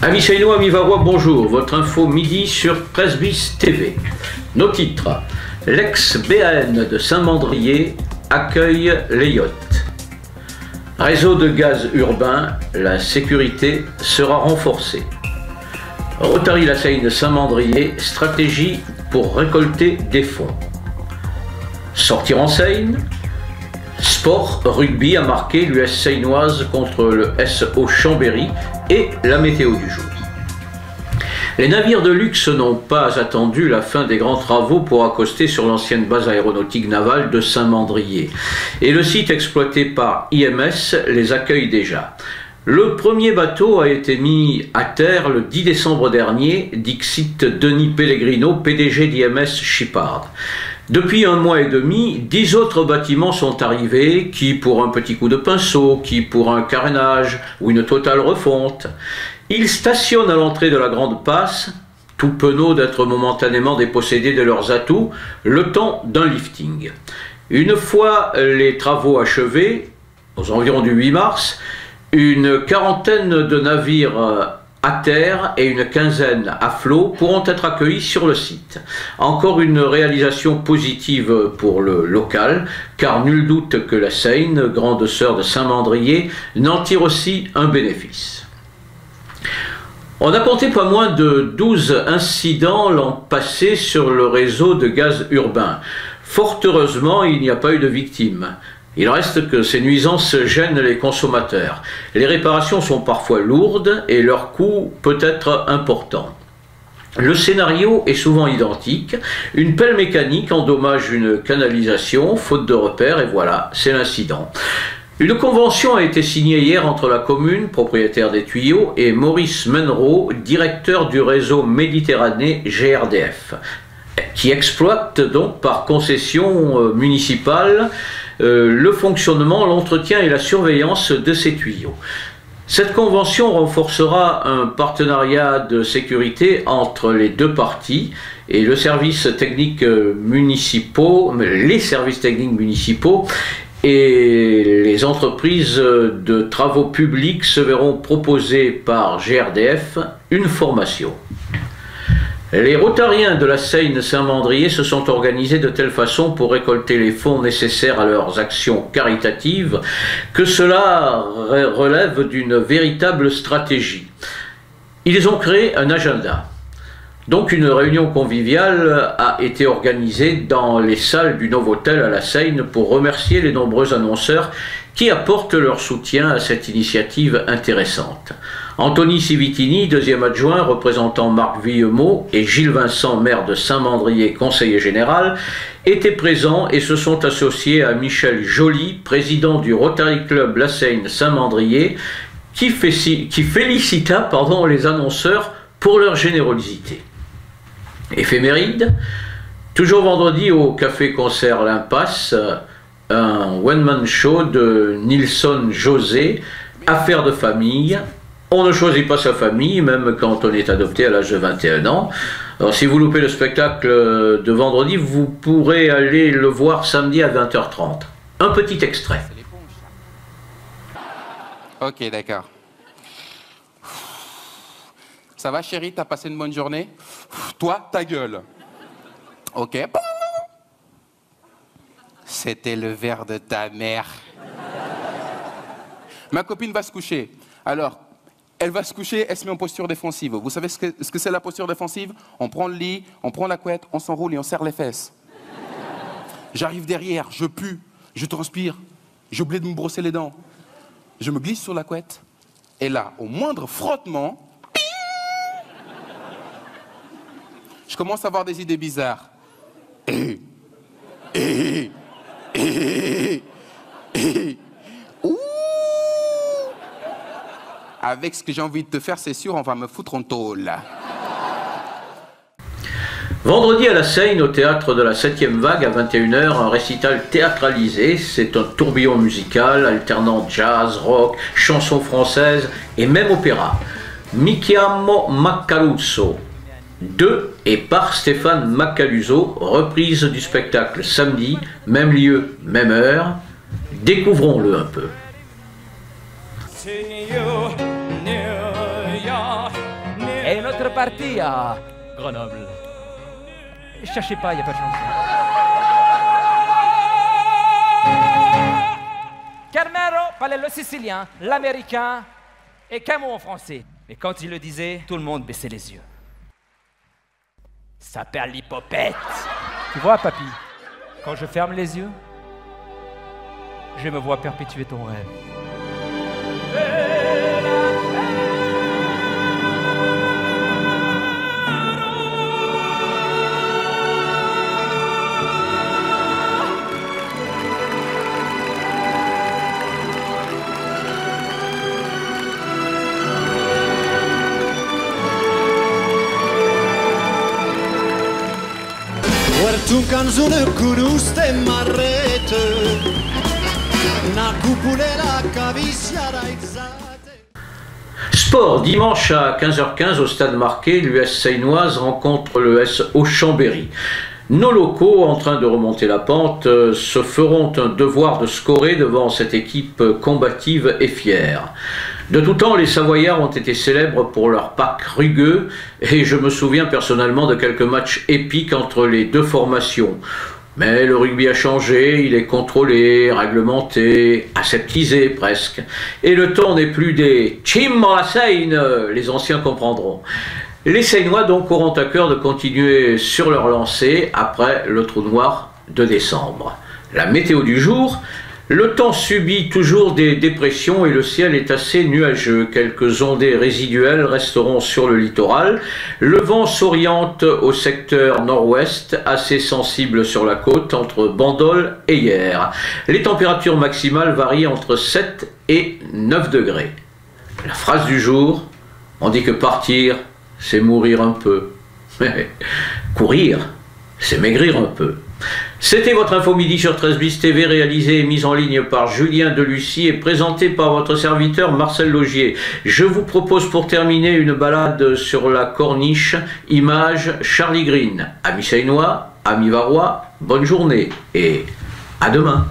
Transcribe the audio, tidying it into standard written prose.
Amis Seinois, amis Varois, bonjour. Votre info midi sur Presbys TV. Nos titres. L'ex-BAN de Saint-Mandrier accueille les yachts. Réseau de gaz urbain, la sécurité sera renforcée. Rotary La Seine Saint-Mandrier, stratégie pour récolter des fonds. Sortir en Seine. Sport, rugby a marqué l'US seinoise contre le SO Chambéry et la météo du jour. Les navires de luxe n'ont pas attendu la fin des grands travaux pour accoster sur l'ancienne base aéronautique navale de Saint-Mandrier. Et le site exploité par IMS les accueille déjà. Le premier bateau a été mis à terre le 10 décembre dernier, dixit Denis Pellegrino, PDG d'IMS Shipard. Depuis un mois et demi, 10 autres bâtiments sont arrivés, qui pour un petit coup de pinceau, qui pour un carénage ou une totale refonte. Ils stationnent à l'entrée de la Grande Passe, tout penauds d'être momentanément dépossédés de leurs atouts, le temps d'un lifting. Une fois les travaux achevés, aux environs du 8 mars, une quarantaine de navires à terre et une quinzaine à flot pourront être accueillis sur le site. Encore une réalisation positive pour le local, car nul doute que la Seine, grande sœur de Saint-Mandrier, n'en tire aussi un bénéfice. On a compté pas moins de 12 incidents l'an passé sur le réseau de gaz urbain. Fort heureusement, il n'y a pas eu de victimes. Il reste que ces nuisances gênent les consommateurs. Les réparations sont parfois lourdes et leur coût peut être important. Le scénario est souvent identique. Une pelle mécanique endommage une canalisation, faute de repères, et voilà, c'est l'incident. Une convention a été signée hier entre la commune, propriétaire des tuyaux, et Maurice Menro, directeur du réseau Méditerranée GRDF, qui exploite donc par concession municipale le fonctionnement, l'entretien et la surveillance de ces tuyaux. Cette convention renforcera un partenariat de sécurité entre les deux parties et les services techniques municipaux et les entreprises de travaux publics se verront proposer par GRDF une formation. Les Rotariens de la Seine Saint-Mandrier se sont organisés de telle façon pour récolter les fonds nécessaires à leurs actions caritatives que cela relève d'une véritable stratégie. Ils ont créé un agenda. Donc une réunion conviviale a été organisée dans les salles du Novotel à la Seine pour remercier les nombreux annonceurs qui apportent leur soutien à cette initiative intéressante. Anthony Civitini, deuxième adjoint, représentant Marc Villemot, et Gilles Vincent, maire de Saint-Mandrier, conseiller général, étaient présents et se sont associés à Michel Joly, président du Rotary Club La Seine Saint-Mandrier, qui félicita les annonceurs pour leur générosité. Éphéméride, toujours vendredi au Café-Concert L'Impasse, un one-man show de Nilson José, affaire de famille. On ne choisit pas sa famille, même quand on est adopté à l'âge de 21 ans. Alors si vous loupez le spectacle de vendredi, vous pourrez aller le voir samedi à 20h30. Un petit extrait. Ok, d'accord. Ça va chérie, t'as passé une bonne journée? Toi, ta gueule. Ok. C'était le verre de ta mère. Ma copine va se coucher. Alors, elle va se coucher, elle se met en posture défensive. Vous savez ce que c'est la posture défensive? On prend le lit, on prend la couette, on s'enroule et on serre les fesses. J'arrive derrière, je pue, je transpire, j'ai oublié de me brosser les dents. Je me glisse sur la couette et là, au moindre frottement, je commence à avoir des idées bizarres. Ouh! Avec ce que j'ai envie de te faire, c'est sûr, on va me foutre en tôle. Vendredi à la Seine, au théâtre de la 7e vague, à 21h, un récital théâtralisé. C'est un tourbillon musical alternant jazz, rock, chansons françaises et même opéra. Mi chiamo Macaluso, de et par Stéphane Macaluso, reprise du spectacle samedi, même lieu, même heure. Découvrons-le un peu. See you, New York. parti à Grenoble. Cherchez pas, il n'y a pas de chance. Carmelo parlait le sicilien, l'américain et qu'un mot en français. Mais quand il le disait, tout le monde baissait les yeux. Ça perd l'hypopète. Tu vois, papy, quand je ferme les yeux, je me vois perpétuer ton rêve. Tu canzone curuste marrete, na cupulera caviccia raizzate. Sport, dimanche à 15h15 au stade Marquet, l'US Seine-Oise rencontre le S Auchan-Berry. Nos locaux, en train de remonter la pente, se feront un devoir de scorer devant cette équipe combative et fière. De tout temps, les Savoyards ont été célèbres pour leur pack rugueux, et je me souviens personnellement de quelques matchs épiques entre les deux formations. Mais le rugby a changé, il est contrôlé, réglementé, aseptisé presque. Et le temps n'est plus des « Chim à la Seine », les anciens comprendront. Les Seinois donc auront à cœur de continuer sur leur lancée après le trou noir de décembre. La météo du jour, le temps subit toujours des dépressions et le ciel est assez nuageux. Quelques ondées résiduelles resteront sur le littoral. Le vent s'oriente au secteur nord-ouest, assez sensible sur la côte entre Bandol et Hyères. Les températures maximales varient entre 7 et 9 degrés. La phrase du jour, on dit que partir, c'est mourir un peu. Courir, c'est maigrir un peu. C'était votre Info Midi sur 13 bis TV, réalisée et mise en ligne par Julien Delucy et présentée par votre serviteur Marcel Laugier. Je vous propose pour terminer une balade sur la corniche, image Charlie Green. Amis Seinois, amis Varois, bonne journée et à demain.